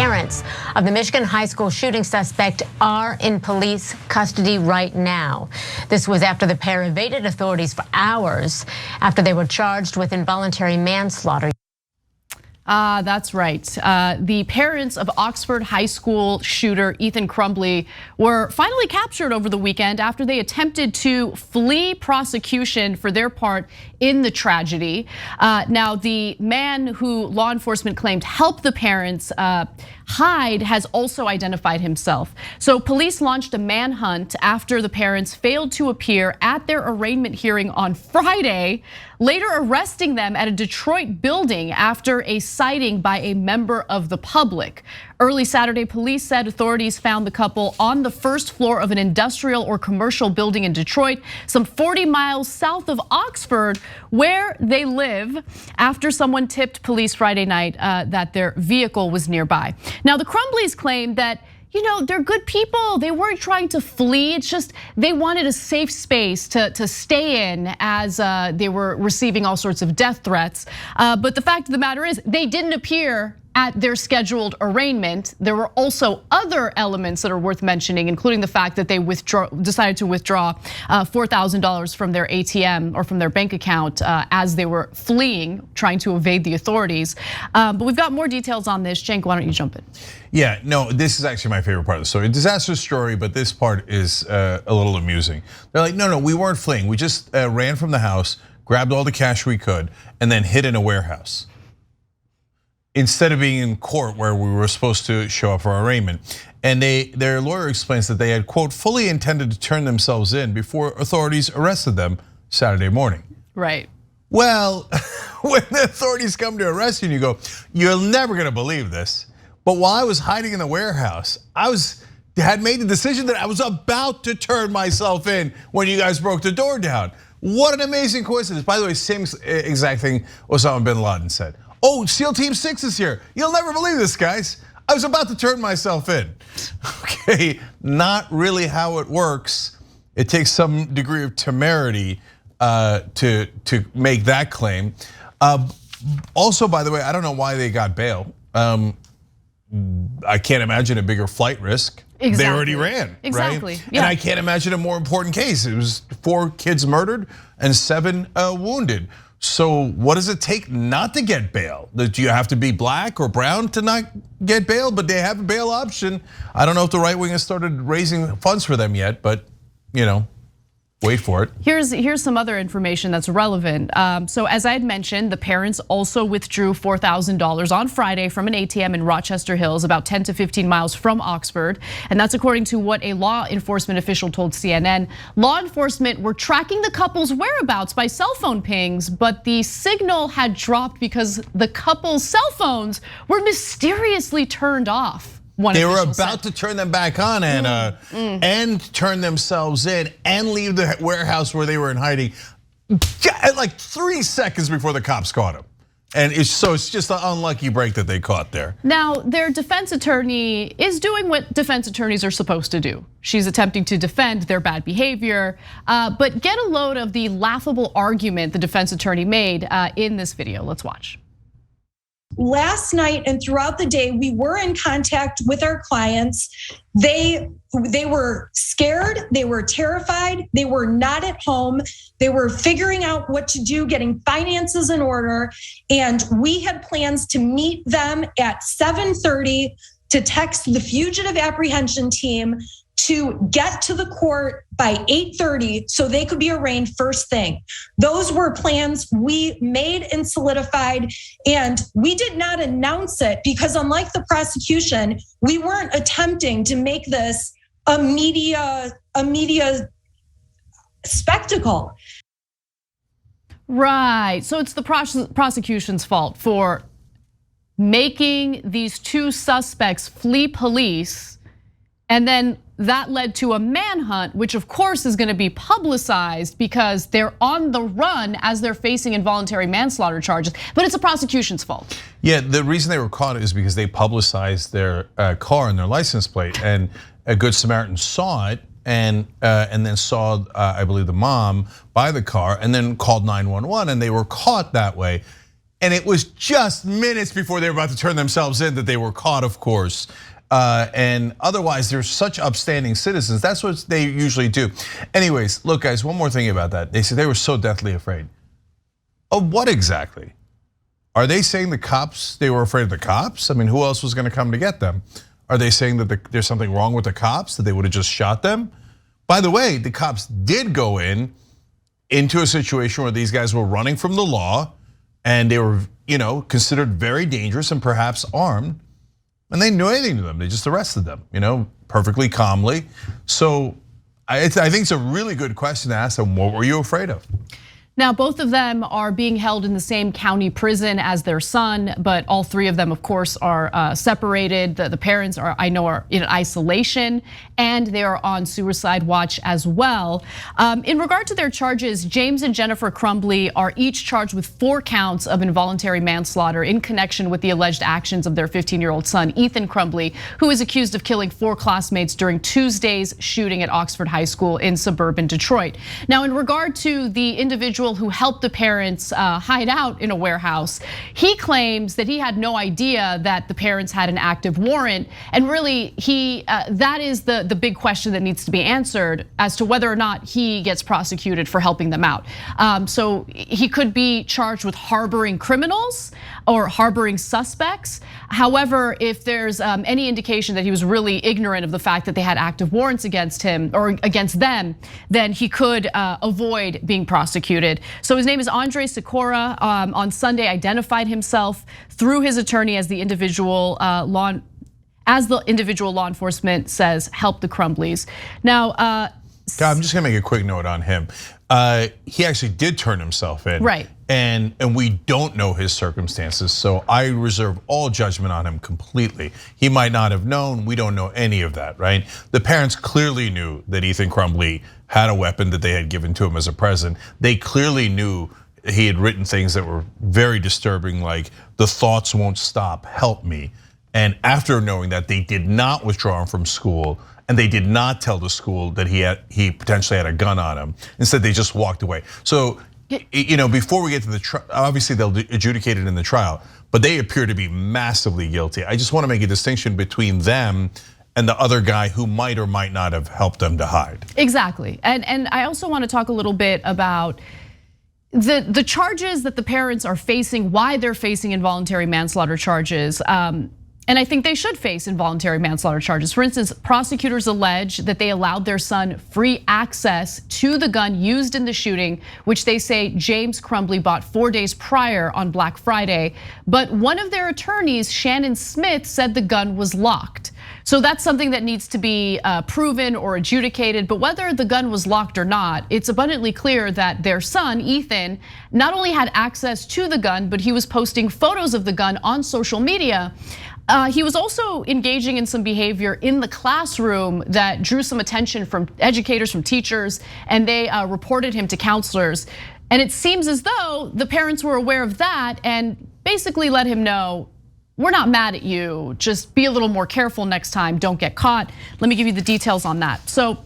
parents of the Michigan high school shooting suspect are in police custody right now. This was after the pair evaded authorities for hours after they were charged with involuntary manslaughter. That's right. The parents of Oxford High School shooter Ethan Crumbley were finally captured over the weekend after they attempted to flee prosecution for their part in the tragedy. Now, the man who law enforcement claimed helped the parents hide has also identified himself. So police launched a manhunt after the parents failed to appear at their arraignment hearing on Friday, later arresting them at a Detroit building after a sighting by a member of the public. Early Saturday, police said authorities found the couple on the first floor of an industrial or commercial building in Detroit, some 40 miles south of Oxford, where they live, after someone tipped police Friday night that their vehicle was nearby. Now, the Crumbleys claim that, they're good people. They weren't trying to flee. It's just they wanted a safe space to stay in as they were receiving all sorts of death threats. But the fact of the matter is they didn't appear at their scheduled arraignment. There were also other elements that are worth mentioning, including the fact that they decided to withdraw $4,000 from their ATM or from their bank account as they were fleeing, trying to evade the authorities. But we've got more details on this. Cenk, why don't you jump in? Yeah, no, this is actually my favorite part of the story. A disaster story, but this part is a little amusing. They're like, no, we weren't fleeing. We just ran from the house, grabbed all the cash we could, and then hid in a warehouse, instead of being in court where we were supposed to show up for our arraignment. And their lawyer explains that they had, quote, fully intended to turn themselves in before authorities arrested them Saturday morning. Right. Well, when the authorities come to arrest you and you go, you're never gonna believe this, but while I was hiding in the warehouse, had made the decision that I was about to turn myself in when you guys broke the door down. What an amazing coincidence. By the way, same exact thing Osama bin Laden said. Oh, SEAL Team 6 is here. You'll never believe this, guys. I was about to turn myself in. Okay, not really how it works. It takes some degree of temerity to make that claim. Also, by the way, I don't know why they got bail. I can't imagine a bigger flight risk. Exactly. They already ran, exactly. Right? Yeah. And I can't imagine a more important case. It was 4 kids murdered and 7 wounded. So what does it take not to get bail? Do you have to be black or brown to not get bail? But they have a bail option. I don't know if the right wing has started raising funds for them yet, but wait for it. Here's some other information that's relevant. So as I had mentioned, the parents also withdrew $4,000 on Friday from an ATM in Rochester Hills, about 10 to 15 miles from Oxford. And that's according to what a law enforcement official told CNN. Law enforcement were tracking the couple's whereabouts by cell phone pings, but the signal had dropped because the couple's cell phones were mysteriously turned off. They were about to turn them back on, Anna, and turn themselves in and leave the warehouse where they were in hiding, like 3 seconds before the cops caught them. And it's just an unlucky break that they caught there. Now, their defense attorney is doing what defense attorneys are supposed to do. She's attempting to defend their bad behavior, but get a load of the laughable argument the defense attorney made in this video. Let's watch. Last night and throughout the day, we were in contact with our clients. They were scared, they were terrified, they were not at home. They were figuring out what to do, getting finances in order. And we had plans to meet them at 7:30 to text the fugitive apprehension team to get to the court by 8:30 so they could be arraigned first thing. Those were plans we made and solidified, and we did not announce it because unlike the prosecution, we weren't attempting to make this a media spectacle. Right, so it's the prosecution's fault for making these 2 suspects flee police, and then that led to a manhunt, which of course is gonna be publicized because they're on the run as they're facing involuntary manslaughter charges, but it's the prosecution's fault. Yeah, the reason they were caught is because they publicized their car and their license plate, and a Good Samaritan saw it and then saw, I believe, the mom by the car and then called 911, and they were caught that way. And it was just minutes before they were about to turn themselves in that they were caught, of course. And otherwise, they're such upstanding citizens. That's what they usually do. Anyways, look, guys, one more thing about that. They said they were so deathly afraid. Of what exactly? Are they saying the cops, they were afraid of the cops? I mean, who else was gonna come to get them? Are they saying that there's something wrong with the cops, that they would have just shot them? By the way, the cops did go into a situation where these guys were running from the law and they were, considered very dangerous and perhaps armed. And they didn't do anything to them. They just arrested them, perfectly calmly. So I think it's a really good question to ask them. What were you afraid of? Now, both of them are being held in the same county prison as their son, but all three of them, of course, are separated. The parents are in isolation, and they are on suicide watch as well. In regard to their charges, James and Jennifer Crumbley are each charged with 4 counts of involuntary manslaughter in connection with the alleged actions of their 15-year-old son, Ethan Crumbley, who is accused of killing 4 classmates during Tuesday's shooting at Oxford High School in suburban Detroit. Now, in regard to the individual who helped the parents hide out in a warehouse, he claims that he had no idea that the parents had an active warrant, and really that is the big question that needs to be answered as to whether or not he gets prosecuted for helping them out. So he could be charged with harboring criminals or harboring suspects. However, if there's any indication that he was really ignorant of the fact that they had active warrants against him or against them, then he could avoid being prosecuted. So his name is Andre Sikora. On Sunday, identified himself through his attorney as the individual law enforcement says helped the Crumbleys. Now, I'm just gonna make a quick note on him. He actually did turn himself in, right? And we don't know his circumstances, so I reserve all judgment on him completely. He might not have known. We don't know any of that, right? The parents clearly knew that Ethan Crumbley had a weapon that they had given to him as a present. They clearly knew he had written things that were very disturbing, like "the thoughts won't stop, help me." And after knowing that, they did not withdraw him from school, and they did not tell the school that he potentially had a gun on him. Instead, they just walked away. So, before we get to the trial, obviously they'll adjudicate it in the trial, but they appear to be massively guilty. I just want to make a distinction between them and the other guy who might or might not have helped them to hide. Exactly, and I also want to talk a little bit about the charges that the parents are facing, why they're facing involuntary manslaughter charges. And I think they should face involuntary manslaughter charges. For instance, prosecutors allege that they allowed their son free access to the gun used in the shooting, which they say James Crumbley bought 4 days prior on Black Friday. But one of their attorneys, Shannon Smith, said the gun was locked. So that's something that needs to be proven or adjudicated. But whether the gun was locked or not, it's abundantly clear that their son, Ethan, not only had access to the gun, but he was posting photos of the gun on social media. He was also engaging in some behavior in the classroom that drew some attention from educators, from teachers, and they reported him to counselors. And it seems as though the parents were aware of that and basically let him know, we're not mad at you, just be a little more careful next time, don't get caught. Let me give you the details on that. So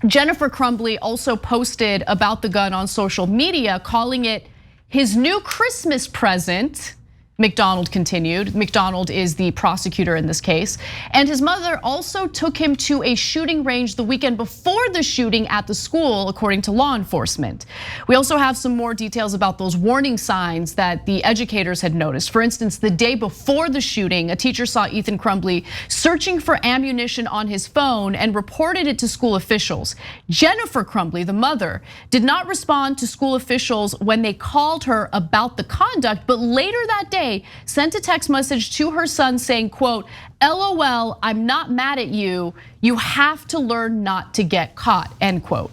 Jennifer Crumbley also posted about the gun on social media, calling it his new Christmas present. McDonald continued. McDonald is the prosecutor in this case. And his mother also took him to a shooting range the weekend before the shooting at the school, according to law enforcement. We also have some more details about those warning signs that the educators had noticed. For instance, the day before the shooting, a teacher saw Ethan Crumbley searching for ammunition on his phone and reported it to school officials. Jennifer Crumbley, the mother, did not respond to school officials when they called her about the conduct, but later that day, sent a text message to her son saying, quote, "LOL, I'm not mad at you. You have to learn not to get caught," end quote.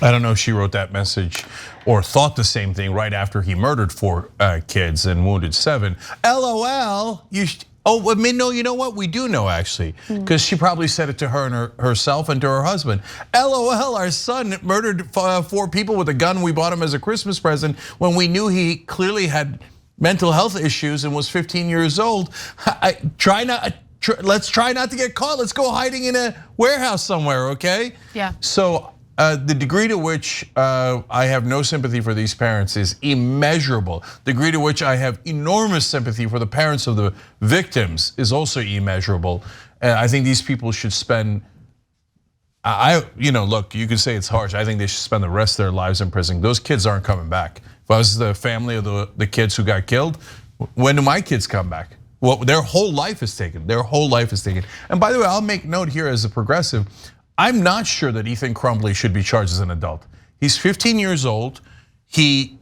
I don't know if she wrote that message or thought the same thing right after he murdered 4 kids and wounded 7. LOL, I mean, no, you know what? We do know actually, because she probably said it to her and herself and to her husband. LOL, our son murdered 4 people with a gun we bought him as a Christmas present when we knew he clearly had mental health issues and was 15 years old. Let's try not to get caught. Let's go hiding in a warehouse somewhere, okay? Yeah. So The degree to which I have no sympathy for these parents is immeasurable. The degree to which I have enormous sympathy for the parents of the victims is also immeasurable. I think these people should spend, look, you could say it's harsh. I think they should spend the rest of their lives in prison. Those kids aren't coming back. If I was the family of the kids who got killed, when do my kids come back? Well, their whole life is taken. Their whole life is taken. And by the way, I'll make note here as a progressive, I'm not sure that Ethan Crumbley should be charged as an adult. He's 15 years old. He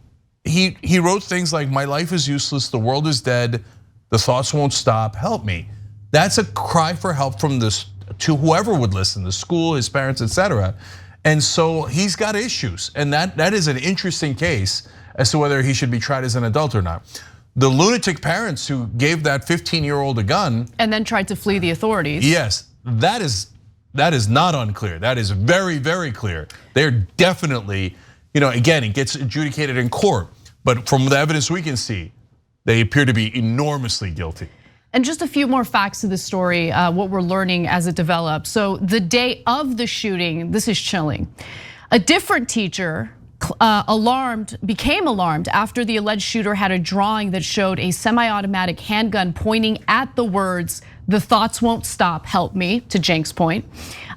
wrote things like, "My life is useless, the world is dead, the thoughts won't stop, help me." That's a cry for help from this to whoever would listen, the school, his parents, etc. And so he's got issues, and that is an interesting case as to whether he should be tried as an adult or not. The lunatic parents who gave that 15-year-old a gun and then tried to flee the authorities. Yes, that is not unclear. That is very, very clear. They're definitely, again, it gets adjudicated in court, but from the evidence we can see, they appear to be enormously guilty. And just a few more facts to this story, what we're learning as it develops. So the day of the shooting, this is chilling. A different teacher became alarmed after the alleged shooter had a drawing that showed a semi-automatic handgun pointing at the words, "The thoughts won't stop, help me," to Cenk's point.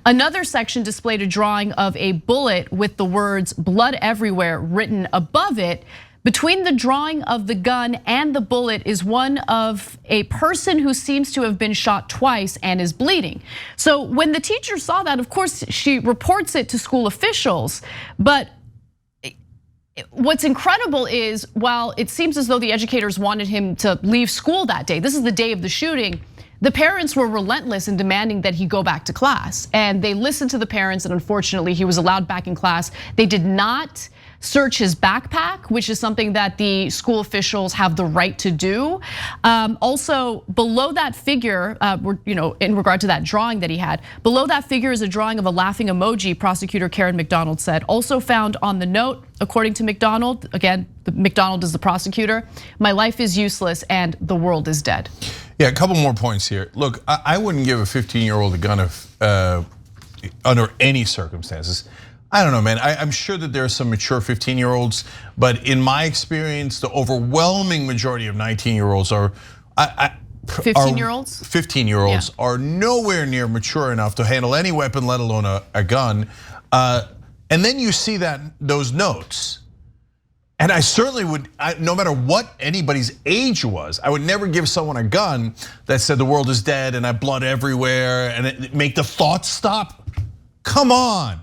Another section displayed a drawing of a bullet with the words "blood everywhere" written above it. Between the drawing of the gun and the bullet is one of a person who seems to have been shot twice and is bleeding. So when the teacher saw that, of course, she reports it to school officials, but what's incredible is while it seems as though the educators wanted him to leave school that day, this is the day of the shooting, the parents were relentless in demanding that he go back to class. And they listened to the parents, and unfortunately he was allowed back in class. They did not search his backpack, which is something that the school officials have the right to do. Also, below that figure, in regard to that drawing that he had, below that figure is a drawing of a laughing emoji, prosecutor Karen McDonald said. Also found on the note, according to McDonald, again, McDonald is the prosecutor, "My life is useless and the world is dead." Yeah, a couple more points here. Look, I wouldn't give a 15-year-old a gun under any circumstances. I don't know, man. I'm sure that there are some mature 15-year-olds, but in my experience, the overwhelming majority of 19-year-olds are 15-year-olds? 15-year-olds are nowhere near mature enough to handle any weapon, let alone a gun. And then you see those notes. And I certainly would, no matter what anybody's age was, I would never give someone a gun that said the world is dead and I have blood everywhere and it make the thoughts stop. Come on.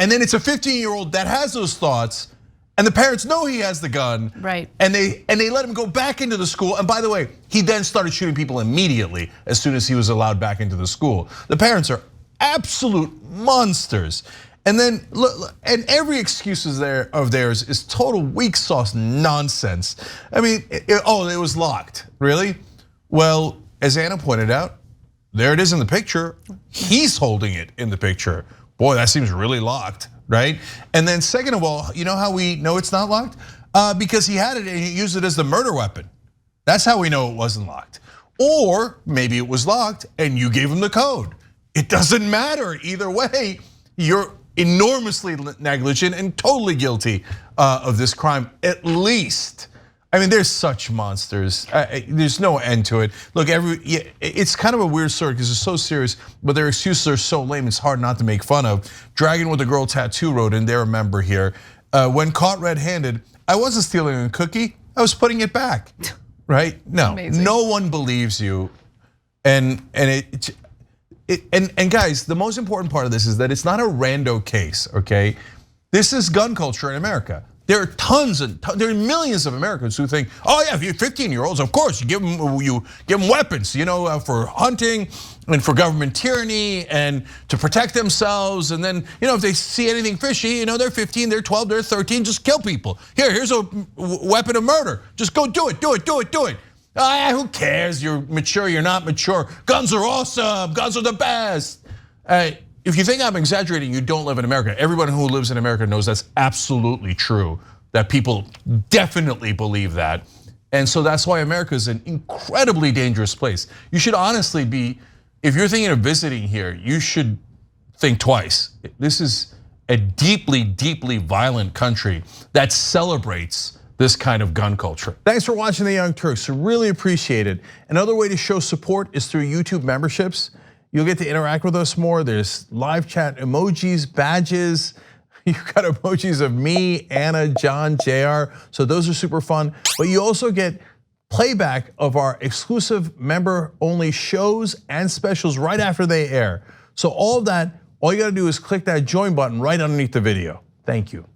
And then it's a 15-year-old that has those thoughts, and the parents know he has the gun, right? And they let him go back into the school. And by the way, he then started shooting people immediately as soon as he was allowed back into the school. The parents are absolute monsters. And then look, and every excuse of theirs is total weak sauce nonsense. I mean, it was locked, really? Well, as Anna pointed out, there it is in the picture. He's holding it in the picture. Boy, that seems really locked, right? And then second of all, you know how we know it's not locked? Because he had it and he used it as the murder weapon. That's how we know it wasn't locked. Or maybe it was locked and you gave him the code. It doesn't matter, either way, you're enormously negligent and totally guilty of this crime, at least. I mean, they're such monsters. There's no end to it. Look, it's kind of a weird story because it's so serious, but their excuses are so lame, it's hard not to make fun of. Dragon with a Girl tattoo wrote in, they're a member here. When caught red-handed, I wasn't stealing a cookie, I was putting it back, right? No, amazing. No one believes you. And guys, the most important part of this is that it's not a rando case, okay? This is gun culture in America. There are there are millions of Americans who think, oh yeah, if you're 15-year-olds, of course, you give them weapons, for hunting and for government tyranny and to protect themselves. And then, if they see anything fishy, they're 15, they're 12, they're 13, just kill people. Here's a weapon of murder. Just go do it. Who cares? You're mature, you're not mature. Guns are awesome, guns are the best. If you think I'm exaggerating, you don't live in America. Everyone who lives in America knows that's absolutely true, that people definitely believe that. And so that's why America is an incredibly dangerous place. You should honestly be, if you're thinking of visiting here, you should think twice. This is a deeply, deeply violent country that celebrates this kind of gun culture. Thanks for watching The Young Turks, really appreciate it. Another way to show support is through YouTube memberships. You'll get to interact with us more. There's live chat emojis, badges. You've got emojis of me, Anna, John, JR. So those are super fun. But you also get playback of our exclusive member-only shows and specials right after they air. So all of that, all you gotta do is click that join button right underneath the video. Thank you.